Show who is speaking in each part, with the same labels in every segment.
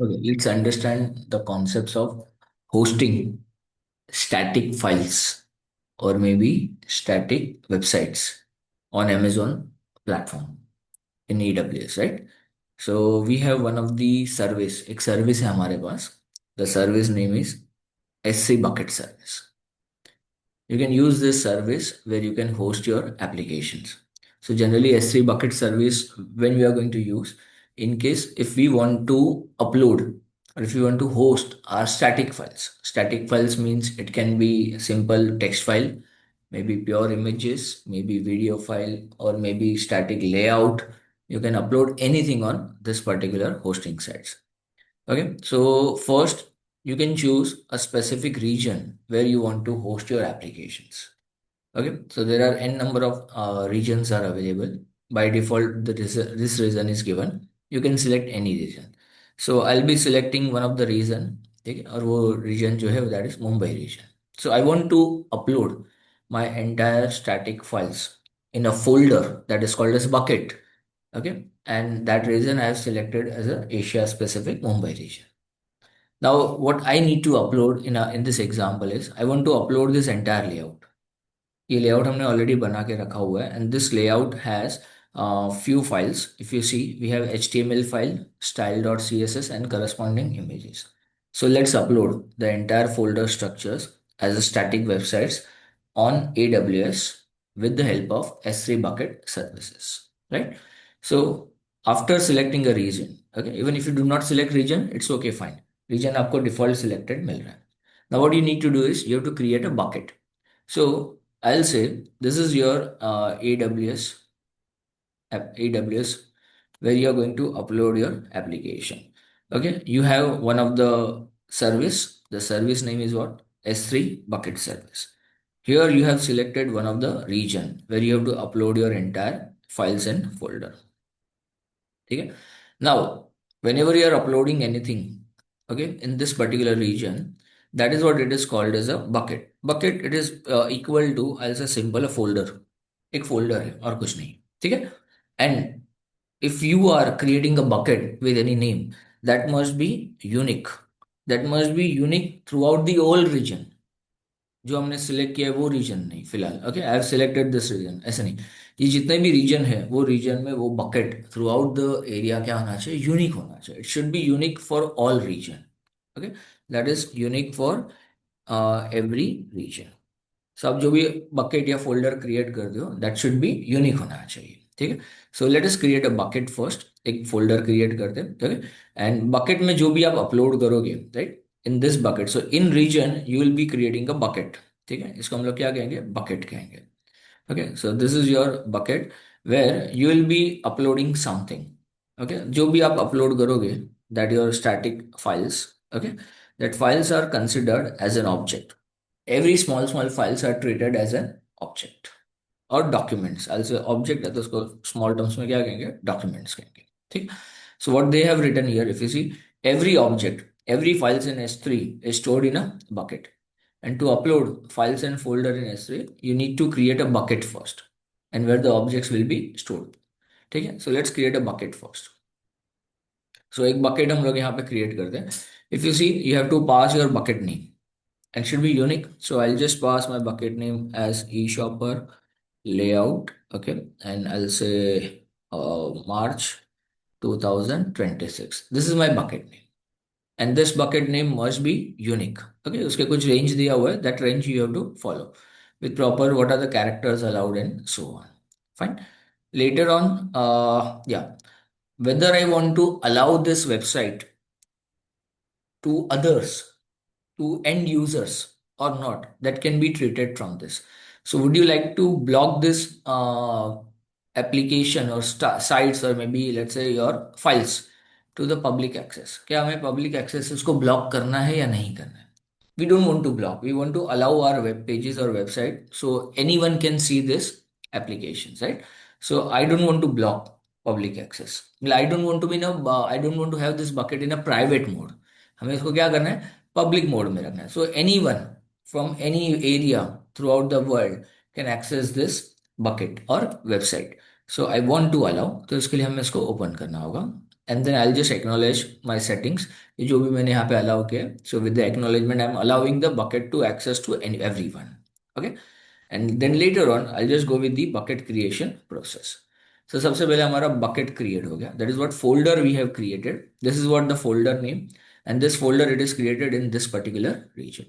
Speaker 1: Okay, let's understand the concepts of hosting static files or maybe static websites on Amazon platform in AWS, right? So we have one of the service, एक service है हमारे पास. The service name is S3 bucket service. You can use this service where you can host your applications. So generally S3 bucket service when we are going to use in case if we want to upload or if you want to host our static files. Static files means it can be a simple text file, maybe pure images, maybe video file, or maybe static layout. You can upload anything on this particular hosting sites. Okay, so first you can choose a specific region where you want to host your applications. Okay, so there are n number of regions are available. By default, this region is given. You can select any region. So I'll be selecting one of the region. ठीक है और वो region जो है that is Mumbai region. So I want to upload my entire static files in a folder that is called as bucket. Okay, and that region I have selected as a Asia specific Mumbai region. Now what I need to upload in this example is I want to upload this entire layout. ये layout हमने already बना के रखा हुआ है and this layout has few files. If you see, we have HTML file, style.css, and corresponding images. So let's upload the entire folder structures as a static websites on AWS with the help of S3 bucket services, right? So after selecting a region, okay, even if you do not select region, it's okay, fine. Region आपको default selected मिल रहा है. Now what you need to do is you have to create a bucket. So I'll say this is your AWS where you are going to upload your application. Okay, you have one of the service. The service name is what? S3 bucket service. Here you have selected one of the region where you have to upload your entire files and folder. Okay. Now, whenever you are uploading anything, okay, in this particular region, that is what it is called as a bucket. Bucket, it is equal to, I'll say simple, a folder. एक folder है और कुछ नहीं. ठीक है? And if you are creating a bucket with any name, that must be unique. That must be unique throughout the whole region. जो हमने select किया है वो रीजन नहीं फिलहाल. Okay, I have selected this region. ऐसा नहीं, ये जितने भी रीजन है वो रीजन में वो bucket throughout the area क्या होना चाहिए? यूनिक होना चाहिए. It should be unique for all region. Okay, that is unique for every region. So आप जो भी बकेट या फोल्डर क्रिएट करते हो दैट शुड बी यूनिक होना चाहिए. ठीक है, so let us create a bucket first. एक फोल्डर क्रिएट करते हैं. ठीक है, एंड बकेट में जो भी आप अपलोड करोगे, right, in this bucket, so in region you will be creating a bucket. ठीक है, इसको हम लोग क्या कहेंगे? बकेट कहेंगे. Okay, so this is your bucket where you will be uploading something. Okay, जो भी आप अपलोड करोगे that your static files. Okay, that files are considered as an object. Every small files are treated as an object और documents. Also object है तो उसको small terms में क्या कहेंगे? Documents कहेंगे. ठीक. So what they have written here, if you see, every object, every files in S3 is stored in a bucket. And to upload files and folder in S3, you need to create a bucket first, and where the objects will be stored. ठीक है. So let's create a bucket first. So एक bucket हम लोग यहाँ पे create करते हैं. If you see, you have to pass your bucket name and should be unique. So I'll just pass my bucket name as eShopper layout. Okay, and I'll say March 2026. This is my bucket name, and this bucket name must be unique. Okay, उसके कुछ range दिया हुआ है. That range you have to follow with proper what are the characters allowed and so on. Fine. Later on, yeah, whether I want to allow this website to others, to end users or not, that can be treated from this. So would you like to block this application or sites or maybe let's say your files to the public access? क्या हमें public access इसको block करना है या नहीं करना है? We don't want to block. We want to allow our web pages or website so anyone can see this applications, right? So I don't want to block public access. Well, I don't want to be in a I don't want to have this bucket in a private mode. हमें इसको क्या करना है? Public mode में रखना है. So anyone from any area throughout the world can access this bucket और website. So I want to allow, तो इसके लिए हमें इसको ओपन करना होगा. and then I'll just acknowledge my settings ये जो भी मैंने यहाँ पे allow किया है. So with the acknowledgement I'm allowing the bucket to access to everyone. Okay, and then later on I'll just go with the bucket creation process. So सबसे पहले हमारा bucket create हो गया. That is what folder we have created. This is what the folder name, and this folder it is created in this particular region.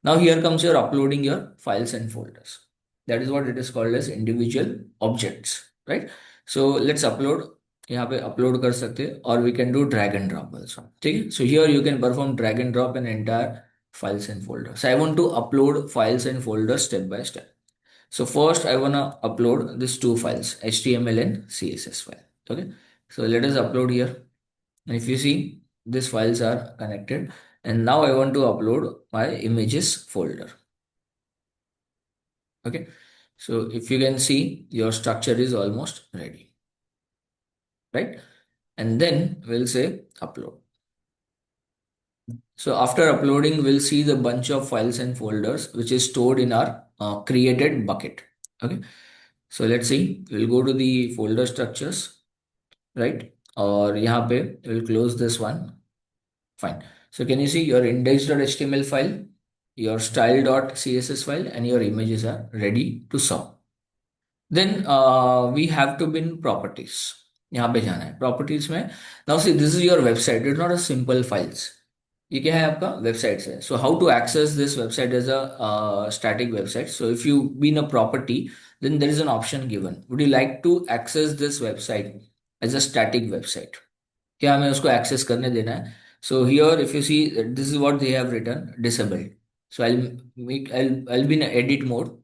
Speaker 1: Now here comes your uploading your files and folders. That is what it is called as individual objects, right? So let's upload. यहाँ पे upload कर सकते हैं और we can do drag and drop also. ठीक है? So here you can perform drag and drop an entire files and folders. So I want to upload files and folders step by step. So first I wanna upload these two files, HTML and CSS file. Okay. So let us upload here. And if you see, these files are connected. And now I want to upload my images folder. Okay. So if you can see, your structure is almost ready, right? And then we'll say upload. So after uploading, we'll see the bunch of files and folders which is stored in our created bucket. Okay. So let's see, we'll go to the folder structures, right? Or यहाँ पे we'll close this one. Fine. So can you see your index.html file, your style.css file, and your images are ready to serve. Then we have to bin properties. यहाँ पे जाना है properties में. Now see, this is your website. It's not a simple files. ये क्या है आपका website से. So how to access this website as a static website? So if you bin a property, then there is an option given. Would you like to access this website as a static website? क्या हमें उसको access करने देना है? So here, if you see, this is what they have written: disabled. So I'll be in edit mode.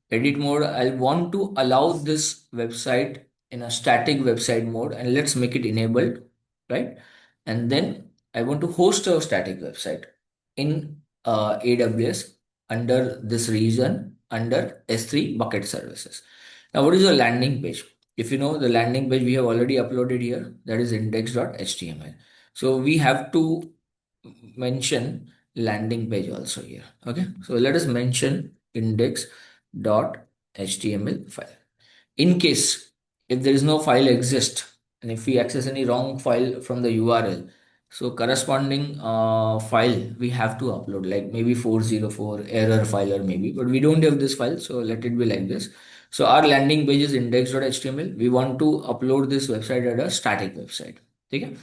Speaker 1: Edit mode, I want to allow this website in a static website mode, and let's make it enabled, right? And then I want to host a static website in AWS under this region under S3 bucket services. Now, what is your landing page? If you know the landing page we have already uploaded here, that is index.html. So we have to mention landing page also here. Okay, so let us mention index.html file. In case if there is no file exist, and if we access any wrong file from the URL, so corresponding file we have to upload, like maybe 404 error file or maybe, but we don't have this file, so let it be like this. So our landing page is index.html. We want to upload this website at a static website. Okay,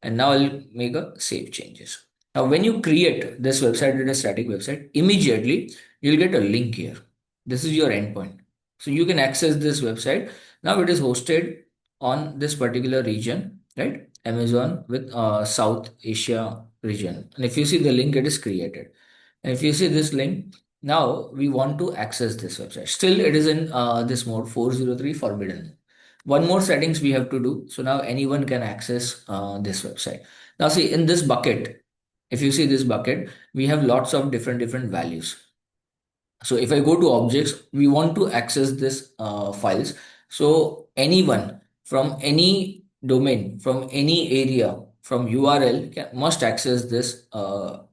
Speaker 1: and now I'll make a save changes. Now, when you create this website at a static website, immediately you'll get a link here. This is your endpoint. So you can access this website. Now it is hosted on this particular region, right? Amazon with South Asia region. And if you see the link, it is created. And if you see this link, now we want to access this website. Still, it is in this mode 403 forbidden. One more settings we have to do. So now anyone can access this website. Now see in this bucket, if you see this bucket, we have lots of different values. So if I go to objects, we want to access this files. So anyone from any domain, from any area, from URL must access this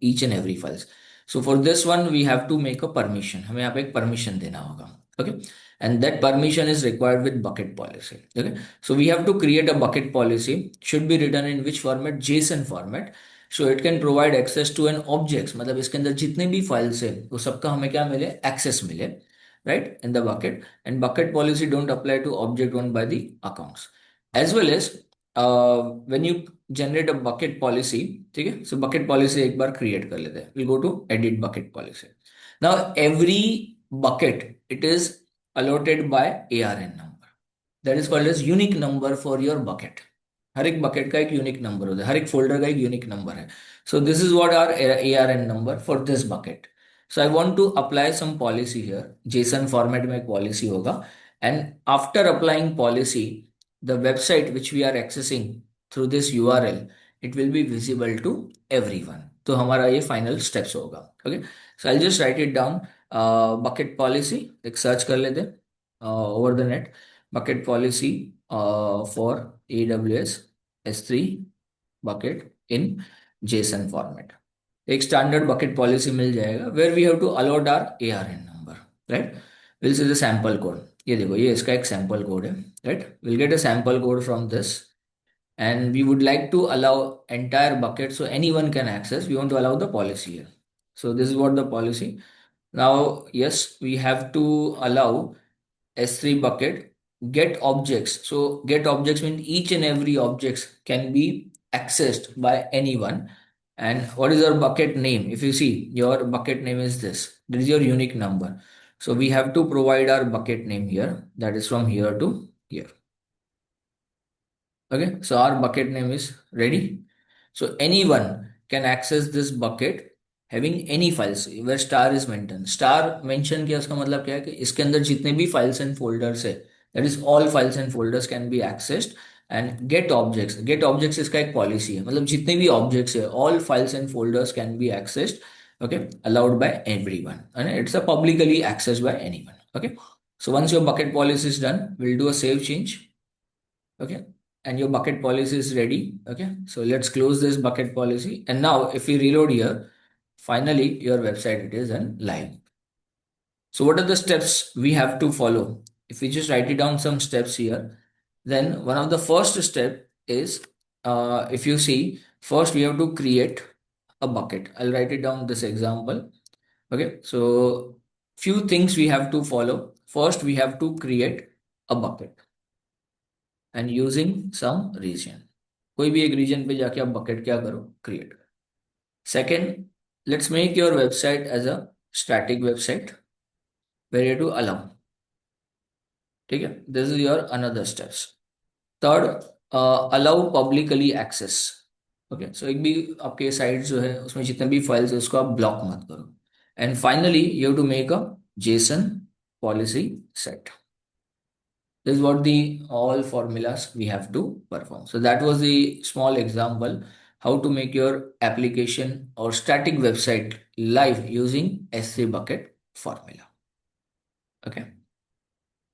Speaker 1: each and every files. So for this one, we have to make a permission. हमें यहाँ पे एक permission देना होगा. Okay. And that permission is required with bucket policy. Okay. So we have to create a bucket policy. Should be written in which format? JSON format. So it can provide access to an objects, मतलब इसके अंदर जितने भी files है वो सबका हमें क्या मिले, एक्सेस मिले, right, in the bucket. And bucket policy don't apply to object own by the accounts as well as when you generate a bucket policy. ठीक है, सो बकेट पॉलिसी एक बार क्रिएट कर लेते हैं. Will go to edit bucket policy. Now every bucket it is allotted by ARN number, that is called as unique number for your bucket. हर एक bucket का एक यूनिक नंबर होता है, हर एक फोल्डर का एक यूनिक नंबर है. So this is what are ARN number for this bucket. So I want to apply some policy here. JSON format में एक पॉलिसी होगा, and after applying policy the website which we are accessing through this URL it will be visible to everyone. तो हमारा ये final steps होगा. Okay, so I just write it down. Bucket policy एक search कर लेते हैं over the net. bucket policy for AWS S3 bucket in JSON format. एक standard bucket policy मिल जाएगा where we have to allot our ARN number, right. Will see the sample code. ये देखो, ये इसका एक सैंपल कोड है, right. Will get a sample code from this. and we would like to allow entire bucket so anyone can access. We want to allow the policy here. So this is what the policy. Now, yes, we have to allow S3 bucket get objects. So get objects means each and every objects can be accessed by anyone. And what is your bucket name? If you see your bucket name is this. This is your unique number. So we have to provide our bucket name here. That is from here to here. Okay, so our bucket name is ready. So anyone can access this bucket having any files where star is mentioned. Star mention किया उसका मतलब क्या है कि इसके अंदर जितने भी files and folders है, that is all files and folders can be accessed. And get objects. Get objects इसका एक policy है. मतलब जितने भी objects है, all files and folders can be accessed. Okay, allowed by everyone. And it's a publicly accessed by anyone. Okay. So once your bucket policy is done, we'll do a save change. Okay, and your bucket policy is ready. Okay, so let's close this bucket policy, and now if we reload here, finally your website it is and live. So what are the steps we have to follow? If we just write it down some steps here, then one of the first step is, if you see, first we have to create a bucket. I'll write it down this example. Okay, so few things we have to follow. First we have to create a bucket and using some region. कोई भी एक reason पे जाके आप bucket क्या करो, create करो. Second, let's make your website as a static website where you to allow. ठीक है, this is your another steps. Third, allow publicly access. Okay, so एक भी आपके साइट जो है उसमें जितने भी फाइल्स है उसको आप ब्लॉक मत करो. And finally you have to make a JSON policy set. This is what the all formulas we have to perform. So that was the small example how to make your application or static website live using S3 bucket formula. Okay.